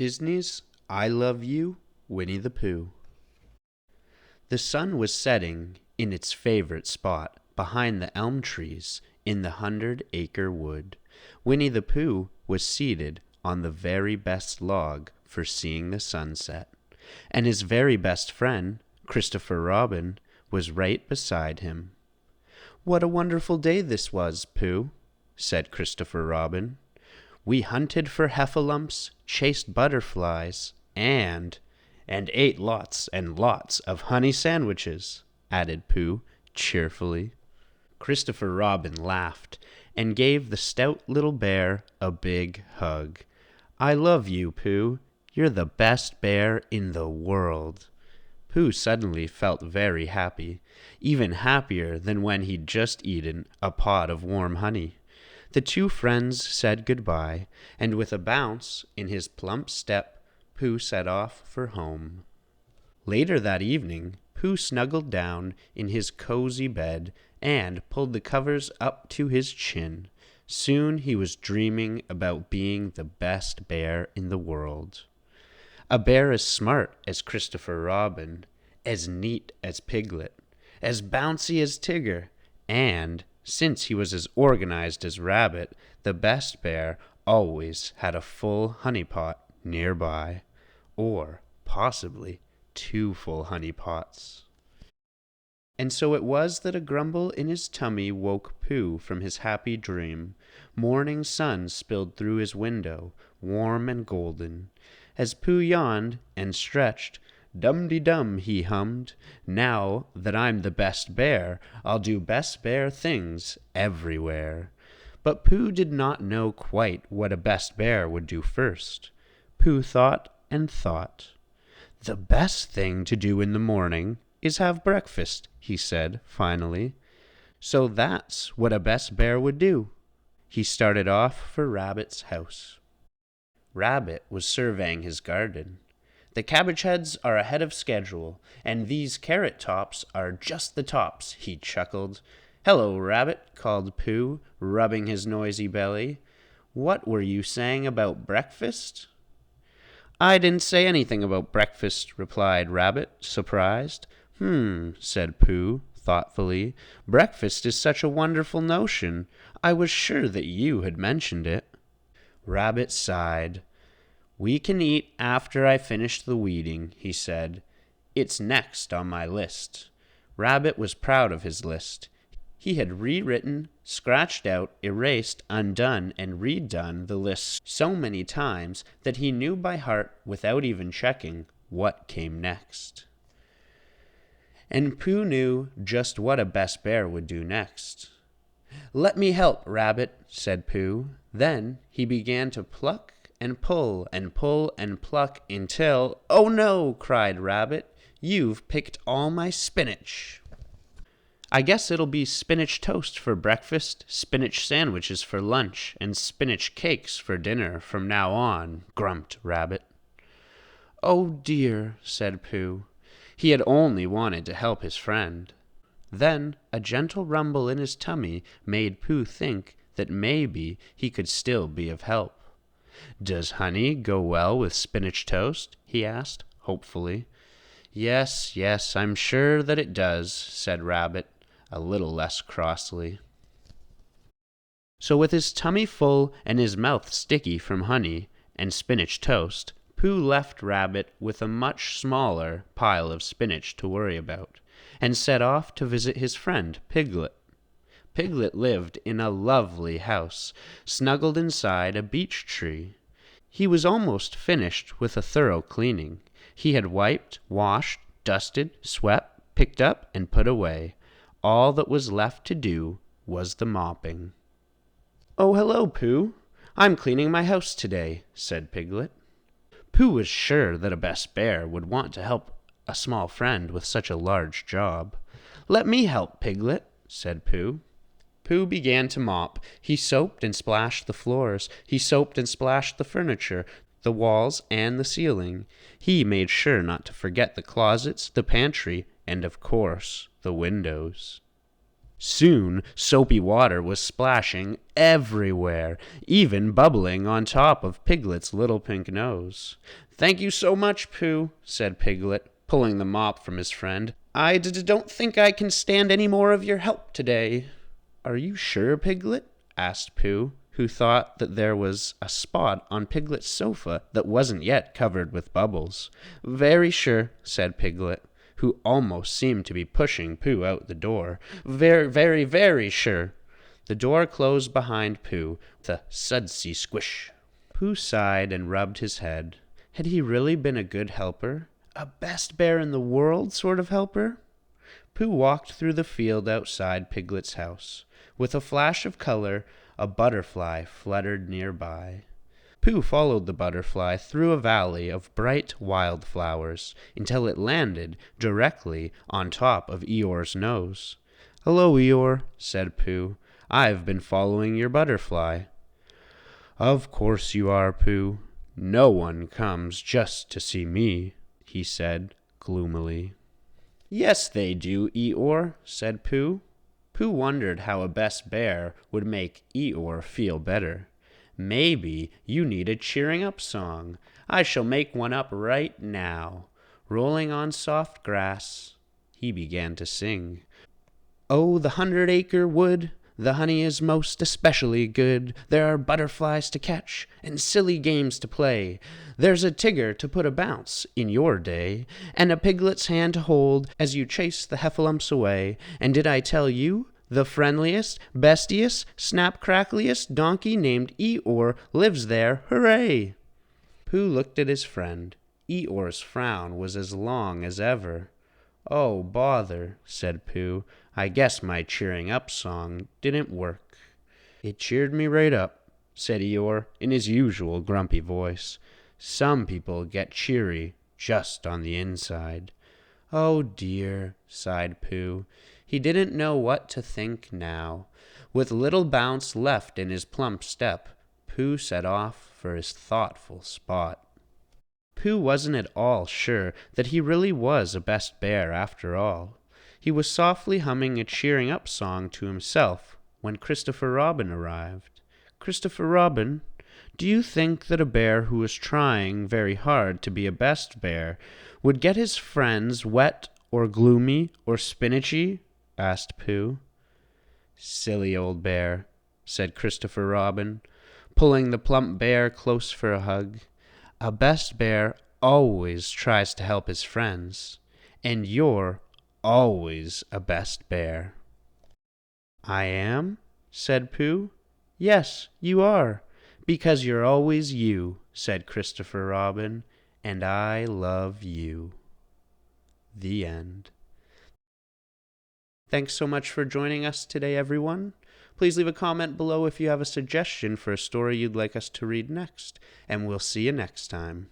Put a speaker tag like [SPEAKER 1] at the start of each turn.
[SPEAKER 1] Disney's I Love You, Winnie the Pooh. The sun was setting in its favorite spot behind the elm trees in the 100-acre wood. Winnie the Pooh was seated on the very best log for seeing the sunset, and his very best friend, Christopher Robin, was right beside him. "What a wonderful day this was, Pooh," said Christopher Robin. "We hunted for heffalumps, chased butterflies, and ate lots and lots of honey sandwiches," added Pooh cheerfully. Christopher Robin laughed and gave the stout little bear a big hug. "I love you, Pooh. You're the best bear in the world." Pooh suddenly felt very happy, even happier than when he'd just eaten a pot of warm honey. The two friends said goodbye, and with a bounce in his plump step, Pooh set off for home. Later that evening, Pooh snuggled down in his cozy bed and pulled the covers up to his chin. Soon he was dreaming about being the best bear in the world. A bear as smart as Christopher Robin, as neat as Piglet, as bouncy as Tigger, and, since he was as organized as Rabbit, the best bear always had a full honey pot nearby, or possibly 2 full honey pots. And so it was that a grumble in his tummy woke Pooh from his happy dream. Morning sun spilled through his window, warm and golden. As Pooh yawned and stretched, "Dum-de-dum," he hummed. "Now that I'm the best bear, I'll do best bear things everywhere." But Pooh did not know quite what a best bear would do first. Pooh thought and thought. "The best thing to do in the morning is have breakfast," he said finally. So that's what a best bear would do. He started off for Rabbit's house. Rabbit was surveying his garden. "The cabbage heads are ahead of schedule, and these carrot tops are just the tops," he chuckled. "Hello, Rabbit," called Pooh, rubbing his noisy belly. "What were you saying about breakfast?" "I didn't say anything about breakfast," replied Rabbit, surprised. Said Pooh, thoughtfully. "Breakfast is such a wonderful notion. I was sure that you had mentioned it." Rabbit sighed. "We can eat after I finish the weeding," he said. "It's next on my list." Rabbit was proud of his list. He had rewritten, scratched out, erased, undone, and redone the list so many times that he knew by heart, without even checking, what came next. And Pooh knew just what a best bear would do next. "Let me help, Rabbit," said Pooh. Then he began to pluck and pull and pull and pluck until— "Oh no!" cried Rabbit. "You've picked all my spinach." "I guess it'll be spinach toast for breakfast, spinach sandwiches for lunch, and spinach cakes for dinner from now on," grumped Rabbit. "Oh dear," said Pooh. He had only wanted to help his friend. Then a gentle rumble in his tummy made Pooh think that maybe he could still be of help. "Does honey go well with spinach toast?" he asked, hopefully. Yes, I'm sure that it does," said Rabbit, a little less crossly. So with his tummy full and his mouth sticky from honey and spinach toast, Pooh left Rabbit with a much smaller pile of spinach to worry about, and set off to visit his friend Piglet. Piglet lived in a lovely house, snuggled inside a beech tree. He was almost finished with a thorough cleaning. He had wiped, washed, dusted, swept, picked up, and put away. All that was left to do was the mopping. "Oh, hello, Pooh. I'm cleaning my house today," said Piglet. Pooh was sure that a best bear would want to help a small friend with such a large job. "Let me help, Piglet," said Pooh. Pooh began to mop. He soaped and splashed the floors. He soaped and splashed the furniture, the walls, and the ceiling. He made sure not to forget the closets, the pantry, and, of course, the windows. Soon, soapy water was splashing everywhere, even bubbling on top of Piglet's little pink nose. "Thank you so much, Pooh," said Piglet, pulling the mop from his friend. "I don't think I can stand any more of your help today." "Are you sure, Piglet?" asked Pooh, who thought that there was a spot on Piglet's sofa that wasn't yet covered with bubbles. "Very sure," said Piglet, who almost seemed to be pushing Pooh out the door. "Very, very, very sure." The door closed behind Pooh with a sudsy squish. Pooh sighed and rubbed his head. Had he really been a good helper? A best bear in the world sort of helper? Pooh walked through the field outside Piglet's house. With a flash of color, a butterfly fluttered nearby. Pooh followed the butterfly through a valley of bright wildflowers until it landed directly on top of Eeyore's nose. "Hello, Eeyore," said Pooh. "I've been following your butterfly." "Of course you are, Pooh. No one comes just to see me," he said gloomily. "Yes, they do, Eeyore," said Pooh. Pooh wondered how a best bear would make Eeyore feel better. "Maybe you need a cheering up song. I shall make one up right now." Rolling on soft grass, he began to sing. "Oh, the 100-acre wood, the honey is most especially good. There are butterflies to catch and silly games to play. There's a tigger to put a bounce in your day, and a piglet's hand to hold as you chase the heffalumps away. And did I tell you? The friendliest, bestiest, snap-crackliest donkey named Eeyore lives there. Hooray!" Pooh looked at his friend. Eeyore's frown was as long as ever. "Oh, bother," said Pooh. "I guess my cheering up song didn't work." "It cheered me right up," said Eeyore in his usual grumpy voice. "Some people get cheery just on the inside." "Oh, dear," sighed Pooh. He didn't know what to think now. With little bounce left in his plump step, Pooh set off for his thoughtful spot. Pooh wasn't at all sure that he really was a best bear after all. He was softly humming a cheering up song to himself when Christopher Robin arrived. "Christopher Robin, do you think that a bear who was trying very hard to be a best bear would get his friends wet or gloomy or spinachy?" asked Pooh. "Silly old bear," said Christopher Robin, pulling the plump bear close for a hug. "A best bear always tries to help his friends, and you're always a best bear." "I am?" said Pooh. "Yes, you are, because you're always you," said Christopher Robin, "and I love you." The end. Thanks so much for joining us today, everyone. Please leave a comment below if you have a suggestion for a story you'd like us to read next, and we'll see you next time.